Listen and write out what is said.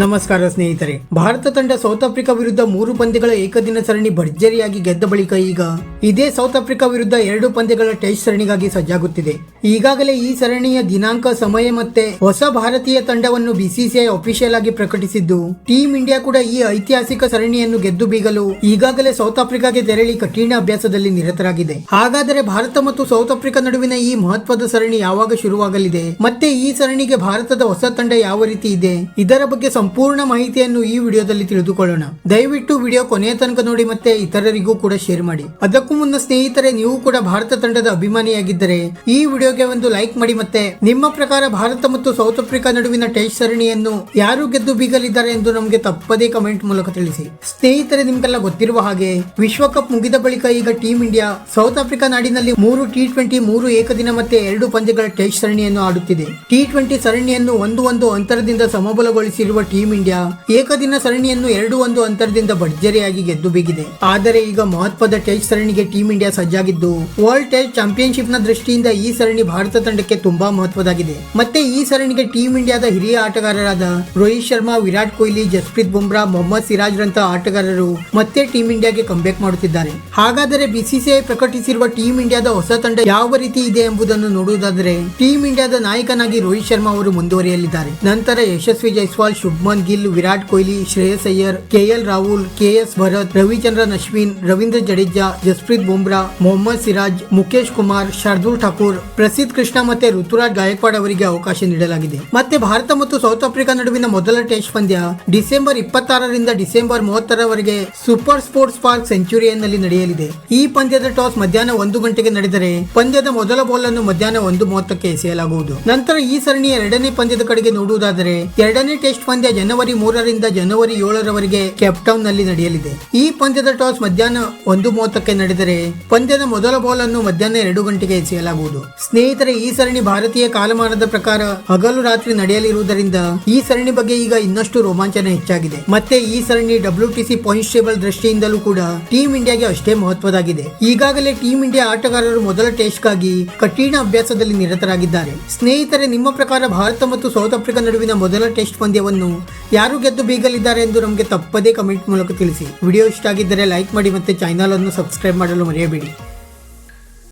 ನಮಸ್ಕಾರ ಸ್ನೇಹಿತರೆ. ಭಾರತ ತಂಡ ಸೌತ್ ಆಫ್ರಿಕಾ ವಿರುದ್ಧ 3 ಪಂದ್ಯಗಳ ಏಕದಿನ ಸರಣಿ ಭರ್ಜರಿಯಾಗಿ ಗೆದ್ದ ಬಳಿಕ ಈಗ ಇದೇ ಸೌತ್ ಆಫ್ರಿಕಾ ವಿರುದ್ಧ 2 ಪಂದ್ಯಗಳ ಟೆಸ್ಟ್ ಸರಣಿಗಾಗಿ ಸಜ್ಜಾಗುತ್ತಿದೆ. ಈಗಾಗಲೇ ಈ ಸರಣಿಯ ದಿನಾಂಕ, ಸಮಯ ಮತ್ತೆ ಹೊಸ ಭಾರತೀಯ ತಂಡವನ್ನು ಬಿಸಿಸಿಐ ಅಫಿಷಿಯಲ್ ಆಗಿ ಪ್ರಕಟಿಸಿದ್ದು, ಟೀಂ ಇಂಡಿಯಾ ಕೂಡ ಈ ಐತಿಹಾಸಿಕ ಸರಣಿಯನ್ನು ಗೆದ್ದು ಬೀಗಲು ಈಗಾಗಲೇ ಸೌತ್ ಆಫ್ರಿಕಾಗೆ ತೆರಳಿ ಕಠಿಣ ಅಭ್ಯಾಸದಲ್ಲಿ ನಿರತರಾಗಿದೆ. ಹಾಗಾದರೆ ಭಾರತ ಮತ್ತು ಸೌತ್ ಆಫ್ರಿಕಾ ನಡುವಿನ ಈ ಮಹತ್ವದ ಸರಣಿ ಯಾವಾಗ ಶುರುವಾಗಲಿದೆ, ಮತ್ತೆ ಈ ಸರಣಿಗೆ ಭಾರತದ ಹೊಸ ತಂಡ ಯಾವ ರೀತಿ ಇದೆ, ಇದರ ಬಗ್ಗೆ ಸಂಪೂರ್ಣ ಮಾಹಿತಿಯನ್ನು ಈ ವಿಡಿಯೋದಲ್ಲಿ ತಿಳಿದುಕೊಳ್ಳೋಣ. ದಯವಿಟ್ಟು ವಿಡಿಯೋ ಕೊನೆಯ ತನಕ ನೋಡಿ ಮತ್ತೆ ಇತರರಿಗೂ ಕೂಡ ಶೇರ್ ಮಾಡಿ. ಅದಕ್ಕೂ ಮುನ್ನ ಸ್ನೇಹಿತರೆ, ನೀವು ಕೂಡ ಭಾರತ ತಂಡದ ಅಭಿಮಾನಿಯಾಗಿದ್ದರೆ ಈ ವಿಡಿಯೋಗೆ ಒಂದು ಲೈಕ್ ಮಾಡಿ. ಮತ್ತೆ ನಿಮ್ಮ ಪ್ರಕಾರ ಭಾರತ ಮತ್ತು ಸೌತ್ ಆಫ್ರಿಕಾ ನಡುವಿನ ಟೆಸ್ಟ್ ಸರಣಿಯನ್ನು ಯಾರು ಗೆದ್ದು ಬೀಗಲಿದ್ದಾರೆ ಎಂದು ನಮಗೆ ತಪ್ಪದೇ ಕಮೆಂಟ್ ಮೂಲಕ ತಿಳಿಸಿ. ಸ್ನೇಹಿತರೆ, ನಿಮ್ಗೆಲ್ಲ ಗೊತ್ತಿರುವ ಹಾಗೆ ವಿಶ್ವಕಪ್ ಮುಗಿದ ಬಳಿಕ ಈಗ ಟೀಂ ಇಂಡಿಯಾ ಸೌತ್ ಆಫ್ರಿಕಾ ನಾಡಿನಲ್ಲಿ 3 T20, 3 ಏಕದಿನ ಮತ್ತೆ 2 ಪಂದ್ಯಗಳ ಟೆಸ್ಟ್ ಸರಣಿಯನ್ನು ಆಡುತ್ತಿದೆ. T20 ಸರಣಿಯನ್ನು 1-1 ಅಂತರದಿಂದ ಸಮಬಲಗೊಳಿಸಿರುವ ಟೀಂ ಇಂಡಿಯಾ ಏಕದಿನ ಸರಣಿಯನ್ನು 2-1 ಅಂತರದಿಂದ ಭರ್ಜರಿಯಾಗಿ ಗೆದ್ದು ಬೀಗಿದೆ. ಆದರೆ ಈಗ ಮಹತ್ವದ ಟೆಸ್ಟ್ ಸರಣಿಗೆ ಟೀಂ ಇಂಡಿಯಾ ಸಜ್ಜಾಗಿದ್ದು, ವರ್ಲ್ಡ್ ಟೆಸ್ಟ್ ಚಾಂಪಿಯನ್ಶಿಪ್ ನ ದೃಷ್ಟಿಯಿಂದ ಈ ಸರಣಿ ಭಾರತ ತಂಡಕ್ಕೆ ತುಂಬಾ ಮಹತ್ವದಾಗಿದೆ. ಮತ್ತೆ ಈ ಸರಣಿಗೆ ಟೀಂ ಇಂಡಿಯಾದ ಹಿರಿಯ ಆಟಗಾರರಾದ ರೋಹಿತ್ ಶರ್ಮಾ, ವಿರಾಟ್ ಕೊಹ್ಲಿ, ಜಸ್ಪ್ರೀತ್ ಬುಮ್ರಾ, ಮೊಹಮ್ಮದ್ ಸಿರಾಜ್ ರಂತಹ ಆಟಗಾರರು ಮತ್ತೆ ಟೀಂ ಇಂಡಿಯಾಗೆ ಕಂಬ್ಯಾಕ್ ಮಾಡುತ್ತಿದ್ದಾರೆ. ಹಾಗಾದರೆ ಬಿಸಿಸಿಐ ಪ್ರಕಟಿಸಿರುವ ಟೀಂ ಇಂಡಿಯಾದ ಹೊಸ ತಂಡ ಯಾವ ರೀತಿ ಇದೆ ಎಂಬುದನ್ನು ನೋಡುವುದಾದರೆ, ಟೀಂ ಇಂಡಿಯಾದ ನಾಯಕನಾಗಿ ರೋಹಿತ್ ಶರ್ಮಾ ಅವರು ಮುಂದುವರಿಯಲಿದ್ದಾರೆ. ನಂತರ ಯಶಸ್ವಿ ಜೈಸ್ವಾಲ್, ಶುಭ್ಮನ್ ಗಿಲ್, ವಿರಾಟ್ ಕೊಹ್ಲಿ, ಶ್ರೇಯಸ್ ಅಯ್ಯರ್, ಕೆಎಲ್ ರಾಹುಲ್, ಕೆಎಸ್ ಭರತ್, ರವಿಚಂದ್ರನ್ ಅಶ್ವಿನ್, ರವೀಂದ್ರ ಜಡೇಜಾ, ಜಸ್ಪ್ರೀತ್ ಬುಮ್ರಾ, ಮೊಹಮ್ಮದ್ ಸಿರಾಜ್, ಮುಖೇಶ್ ಕುಮಾರ್, ಶಾರ್ದೂಲ್ ಠಾಕೂರ್, ಪ್ರಸಿದ್ಧ ಕೃಷ್ಣ ಮತ್ತೆ ಋತುರಾಜ್ ಗಾಯಕ್ವಾಡ್ ಅವರಿಗೆ ಅವಕಾಶ ನೀಡಲಾಗಿದೆ. ಮತ್ತೆ ಭಾರತ ಮತ್ತು ಸೌತ್ ಆಫ್ರಿಕಾ ನಡುವಿನ ಮೊದಲ ಟೆಸ್ಟ್ ಪಂದ್ಯ ಡಿಸೆಂಬರ್ 26ರಿಂದ ಡಿಸೆಂಬರ್ 30ರವರೆಗೆ ಸೂಪರ್ ಸ್ಪೋರ್ಟ್ಸ್ ಪಾರ್ಕ್ ಸೆಂಚುರಿಯನ್ ನಲ್ಲಿ ನಡೆಯಲಿದೆ. ಈ ಪಂದ್ಯದ ಟಾಸ್ ಮಧ್ಯಾಹ್ನ 1 ಗಂಟೆಗೆ ನಡೆದರೆ ಪಂದ್ಯದ ಮೊದಲ ಬಾಲ್ ಅನ್ನು ಮಧ್ಯಾಹ್ನ 1:30ಕ್ಕೆ ಎಸೆಯಲಾಗುವುದು. ನಂತರ ಈ ಸರಣಿಯ 2ನೇ ಪಂದ್ಯದ ಕಡೆಗೆ ನೋಡುವುದಾದರೆ, 2ನೇ ಟೆಸ್ಟ್ ಪಂದ್ಯ ಜನವರಿ 3ರಿಂದ ಜನವರಿ 7ರವರೆಗೆ ಕೇಪ್ಟೌನ್ ನಲ್ಲಿ ನಡೆಯಲಿದೆ. ಈ ಪಂದ್ಯದ ಟಾಸ್ ಮಧ್ಯಾಹ್ನ 1:30ಕ್ಕೆ ನಡೆದರೆ ಪಂದ್ಯದ ಮೊದಲ ಬಾಲ್ ಅನ್ನು ಮಧ್ಯಾಹ್ನ 2 ಗಂಟೆಗೆ ಎಸೆಯಲಾಗುವುದು. ಸ್ನೇಹಿತರೆ, ಈ ಸರಣಿ ಭಾರತೀಯ ಕಾಲಮಾನದ ಪ್ರಕಾರ ಹಗಲು ರಾತ್ರಿ ನಡೆಯಲಿರುವುದರಿಂದ ಈ ಸರಣಿ ಬಗ್ಗೆ ಈಗ ಇನ್ನಷ್ಟು ರೋಮಾಂಚನ ಹೆಚ್ಚಾಗಿದೆ. ಮತ್ತೆ ಈ ಸರಣಿ WTC ಪಾಯಿಂಟ್ಸ್ ಟೇಬಲ್ ದೃಷ್ಟಿಯಿಂದಲೂ ಕೂಡ ಟೀಂ ಇಂಡಿಯಾಗೆ ಅಷ್ಟೇ ಮಹತ್ವದಾಗಿದೆ. ಈಗಾಗಲೇ ಟೀಂ ಇಂಡಿಯಾ ಆಟಗಾರರು ಮೊದಲ ಟೆಸ್ಟ್ ಗಾಗಿ ಕಠಿಣ ಅಭ್ಯಾಸದಲ್ಲಿ ನಿರತರಾಗಿದ್ದಾರೆ. ಸ್ನೇಹಿತರೆ, ನಿಮ್ಮ ಪ್ರಕಾರ ಭಾರತ ಮತ್ತು ಸೌತ್ ಆಫ್ರಿಕಾ ನಡುವಿನ ಮೊದಲ ಟೆಸ್ಟ್ ಪಂದ್ಯವನ್ನು ಯಾರು ಗೆದ್ದು ಬೀಗಲಿದ್ದಾರೆ ಎಂದು ನಮಗೆ ತಪ್ಪದೇ ಕಮೆಂಟ್ ಮೂಲಕ ತಿಳಿಸಿ. ವಿಡಿಯೋ ಇಷ್ಟ ಆಗಿದ್ದರೆ ಲೈಕ್ ಮಾಡಿ ಮತ್ತೆ ಚಾನೆಲ್ ಅನ್ನು ಸಬ್ಸ್ಕ್ರೈಬ್ ಮಾಡಲು ಮರೆಯಬೇಡಿ.